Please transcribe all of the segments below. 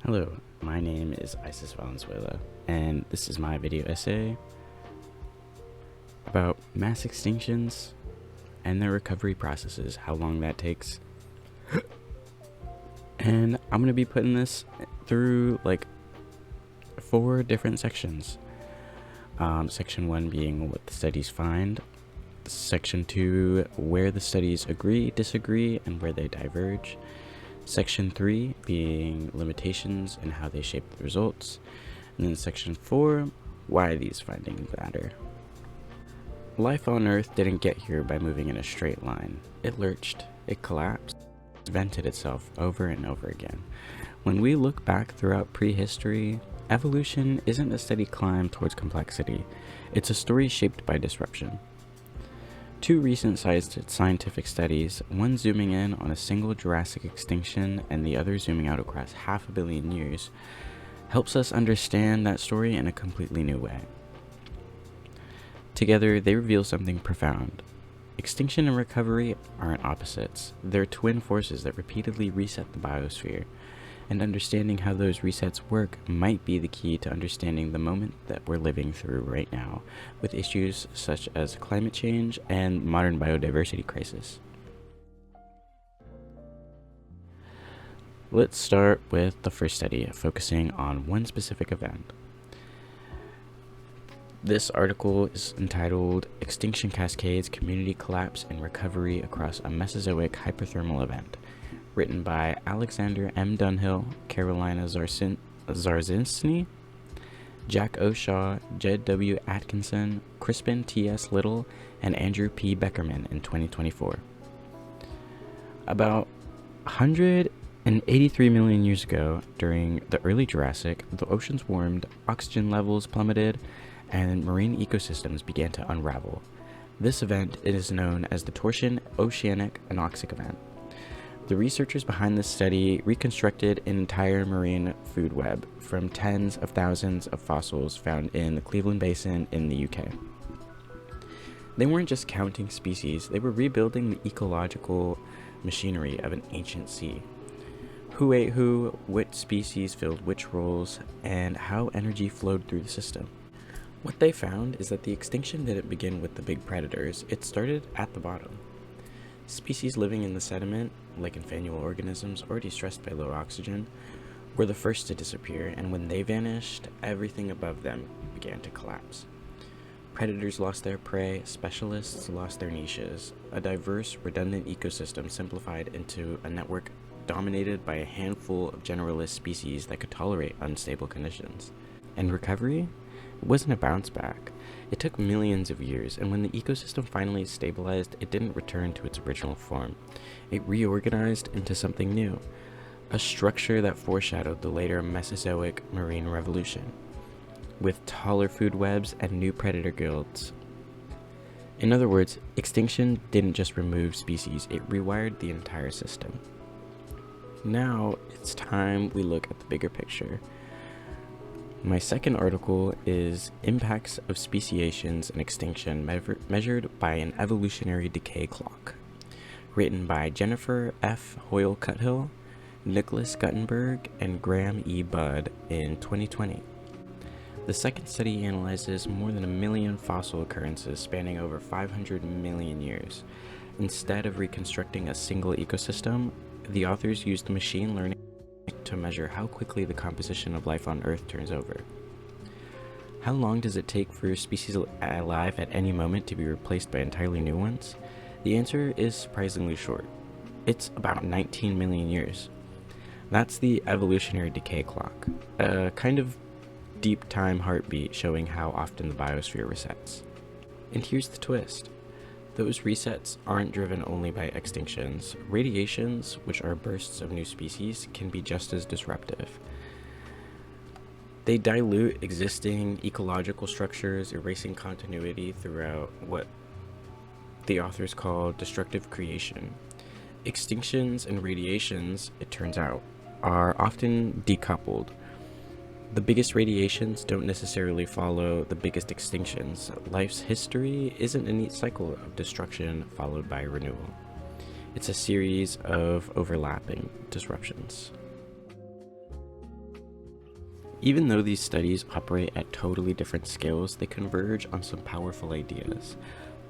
Hello, my name is Isis Valenzuela, and this is my video essay about mass extinctions and their recovery processes, how long that takes. And I'm going to be putting this through like 4 different sections. Section 1 being what the studies find, Section 2 where the studies agree, disagree, and where they diverge, Section 3 being limitations and how they shape the results, and then Section 4, why these findings matter. Life on Earth didn't get here by moving in a straight line. It lurched, it collapsed, it vented itself over and over again. When we look back throughout prehistory, evolution isn't a steady climb towards complexity. It's a story shaped by disruption. 2 recent scientific studies, one zooming in on a single Jurassic extinction and the other zooming out across 500 million years, helps us understand that story in a completely new way. Together, they reveal something profound. Extinction and recovery aren't opposites. They're twin forces that repeatedly reset the biosphere, and understanding how those resets work might be the key to understanding the moment that we're living through right now, with issues such as climate change and modern biodiversity crisis. Let's start with the first study, focusing on one specific event. This article is entitled Extinction Cascades, Community Collapse and Recovery Across a Mesozoic Hyperthermal Event, written by Alexander M. Dunhill, Carolina Zarzinski, Jack O. Shaw, Jed W. Atkinson, Crispin T.S. Little, and Andrew P. Beckerman in 2024. About 183 million years ago, during the early Jurassic, the oceans warmed, oxygen levels plummeted, and marine ecosystems began to unravel. This event is known as the Torsion Oceanic Anoxic Event. The researchers behind this study reconstructed an entire marine food web from tens of thousands of fossils found in the Cleveland Basin in the UK. They weren't just counting species, they were rebuilding the ecological machinery of an ancient sea. Who ate who, which species filled which roles, and how energy flowed through the system. What they found is that the extinction didn't begin with the big predators, it started at the bottom. Species living in the sediment, like infannual organisms already stressed by low oxygen, were the first to disappear, and when they vanished, everything above them began to collapse. Predators lost their prey, specialists lost their niches. A diverse, redundant ecosystem simplified into a network dominated by a handful of generalist species that could tolerate unstable conditions. And recovery? It wasn't a bounce back. It took millions of years, and when the ecosystem finally stabilized, it didn't return to its original form. It reorganized into something new, a structure that foreshadowed the later Mesozoic marine revolution, with taller food webs and new predator guilds. In other words, extinction didn't just remove species, it rewired the entire system. Now, it's time we look at the bigger picture. My second article is Impacts of Speciations and Extinction Measured by an Evolutionary Decay Clock, written by Jennifer F. Hoyle-Cuthill, Nicholas Guttenberg, and Graham E. Budd in 2020. The second study analyzes more than 1 million fossil occurrences spanning over 500 million years. Instead of reconstructing a single ecosystem, the authors used machine learning to measure how quickly the composition of life on Earth turns over. How long does it take for species alive at any moment to be replaced by entirely new ones? The answer is surprisingly short. It's about 19 million years. That's the evolutionary decay clock, a kind of deep time heartbeat showing how often the biosphere resets. And here's the twist. Those resets aren't driven only by extinctions. Radiations, which are bursts of new species, can be just as disruptive. They dilute existing ecological structures, erasing continuity throughout what the authors call destructive creation. Extinctions and radiations, it turns out, are often decoupled. The biggest radiations don't necessarily follow the biggest extinctions. Life's history isn't a neat cycle of destruction followed by renewal. It's a series of overlapping disruptions. Even though these studies operate at totally different scales, they converge on some powerful ideas.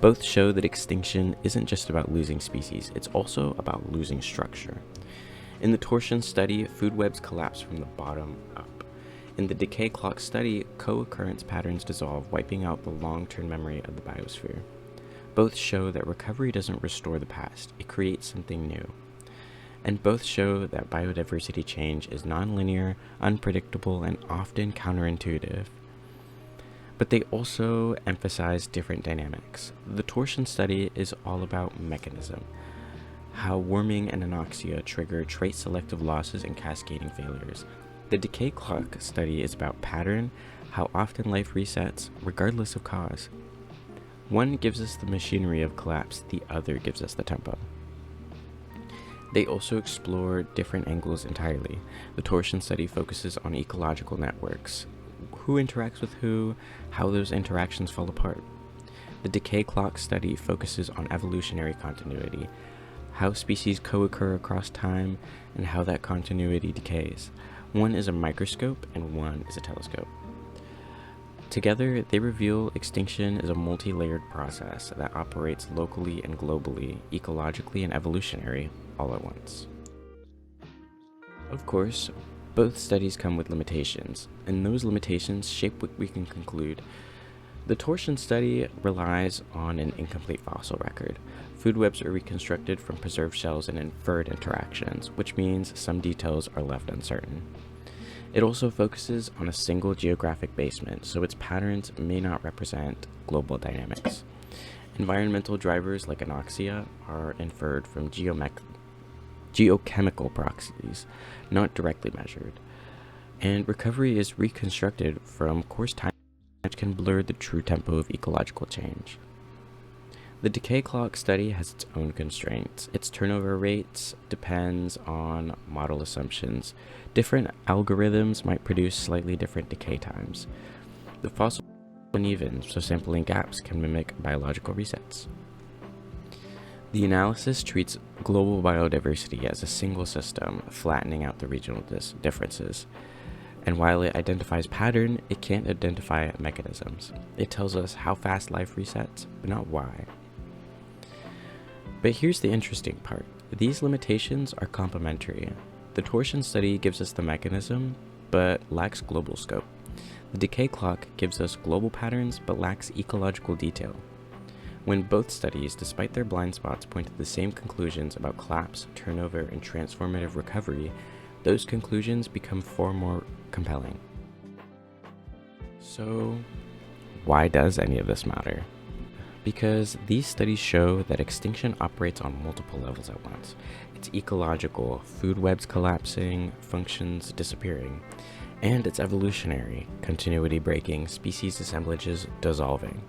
Both show that extinction isn't just about losing species, it's also about losing structure. In the torsion study, food webs collapse from the bottom up. In the decay clock study, co-occurrence patterns dissolve, wiping out the long-term memory of the biosphere. Both show that recovery doesn't restore the past, it creates something new. And both show that biodiversity change is nonlinear, unpredictable, and often counterintuitive. But they also emphasize different dynamics. The torsion study is all about mechanism, how warming and anoxia trigger trait-selective losses and cascading failures. The decay clock study is about pattern, how often life resets, regardless of cause. One gives us the machinery of collapse, the other gives us the tempo. They also explore different angles entirely. The torsion study focuses on ecological networks, who interacts with who, how those interactions fall apart. The decay clock study focuses on evolutionary continuity, how species co-occur across time, and how that continuity decays. One is a microscope and one is a telescope. Together, they reveal extinction is a multi-layered process that operates locally and globally, ecologically and evolutionary, all at once. Of course, both studies come with limitations, and those limitations shape what we can conclude. The torsion study relies on an incomplete fossil record. Food webs are reconstructed from preserved shells and inferred interactions, which means some details are left uncertain. It also focuses on a single geographic basement, so its patterns may not represent global dynamics. Environmental drivers like anoxia are inferred from geochemical proxies, not directly measured. And recovery is reconstructed from course time, which can blur the true tempo of ecological change. The decay clock study has its own constraints. Its turnover rates depends on model assumptions. Different algorithms might produce slightly different decay times. The fossil is uneven, so sampling gaps can mimic biological resets. The analysis treats global biodiversity as a single system, flattening out the regional differences. And while it identifies pattern, it can't identify mechanisms. It tells us how fast life resets, but not why. But here's the interesting part. These limitations are complementary. The torsion study gives us the mechanism, but lacks global scope. The decay clock gives us global patterns, but lacks ecological detail. When both studies, despite their blind spots, point to the same conclusions about collapse, turnover, and transformative recovery, those conclusions become far more compelling. So, why does any of this matter? Because these studies show that extinction operates on multiple levels at once. It's ecological, food webs collapsing, functions disappearing, and it's evolutionary, continuity breaking, species assemblages dissolving.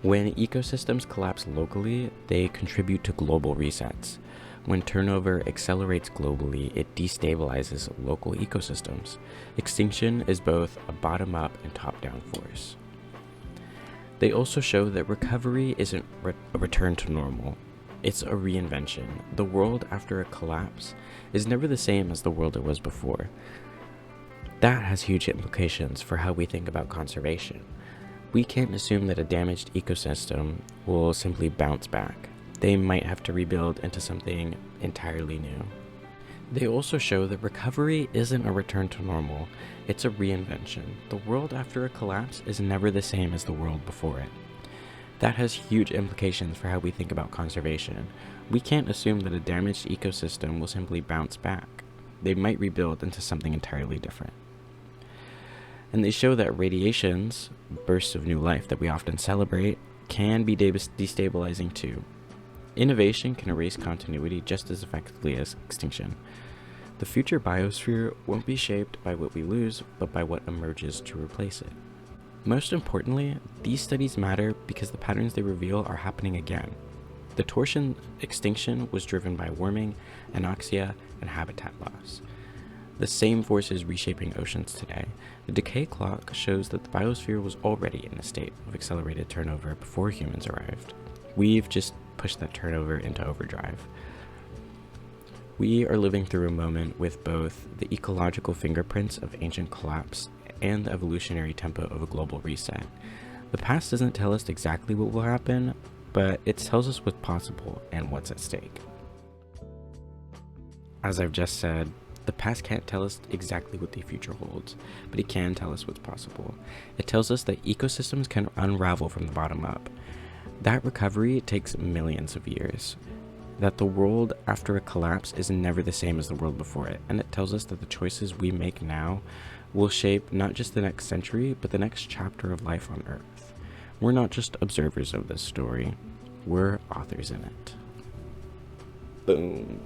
When ecosystems collapse locally, they contribute to global resets. When turnover accelerates globally, it destabilizes local ecosystems. Extinction is both a bottom-up and top-down force. They also show that recovery isn't a return to normal. It's a reinvention. The world after a collapse is never the same as the world it was before. That has huge implications for how we think about conservation. We can't assume that a damaged ecosystem will simply bounce back. They might have to rebuild into something entirely new. They also show that recovery isn't a return to normal, it's a reinvention. The world after a collapse is never the same as the world before it. That has huge implications for how we think about conservation. We can't assume that a damaged ecosystem will simply bounce back. They might rebuild into something entirely different. And they show that radiations, bursts of new life that we often celebrate, can be destabilizing too. Innovation can erase continuity just as effectively as extinction. The future biosphere won't be shaped by what we lose, but by what emerges to replace it. Most importantly, these studies matter because the patterns they reveal are happening again. The torsion extinction was driven by warming, anoxia, and habitat loss. The same forces reshaping oceans today. The decay clock shows that the biosphere was already in a state of accelerated turnover before humans arrived. We've just pushed that turnover into overdrive. We are living through a moment with both the ecological fingerprints of ancient collapse and the evolutionary tempo of a global reset. The past doesn't tell us exactly what will happen, but it tells us what's possible and what's at stake. As I've just said, the past can't tell us exactly what the future holds, but it can tell us what's possible. It tells us that ecosystems can unravel from the bottom up. That recovery takes millions of years. That the world after a collapse is never the same as the world before it, and it tells us that the choices we make now will shape not just the next century, but the next chapter of life on Earth. We're not just observers of this story, we're authors in it. Boom.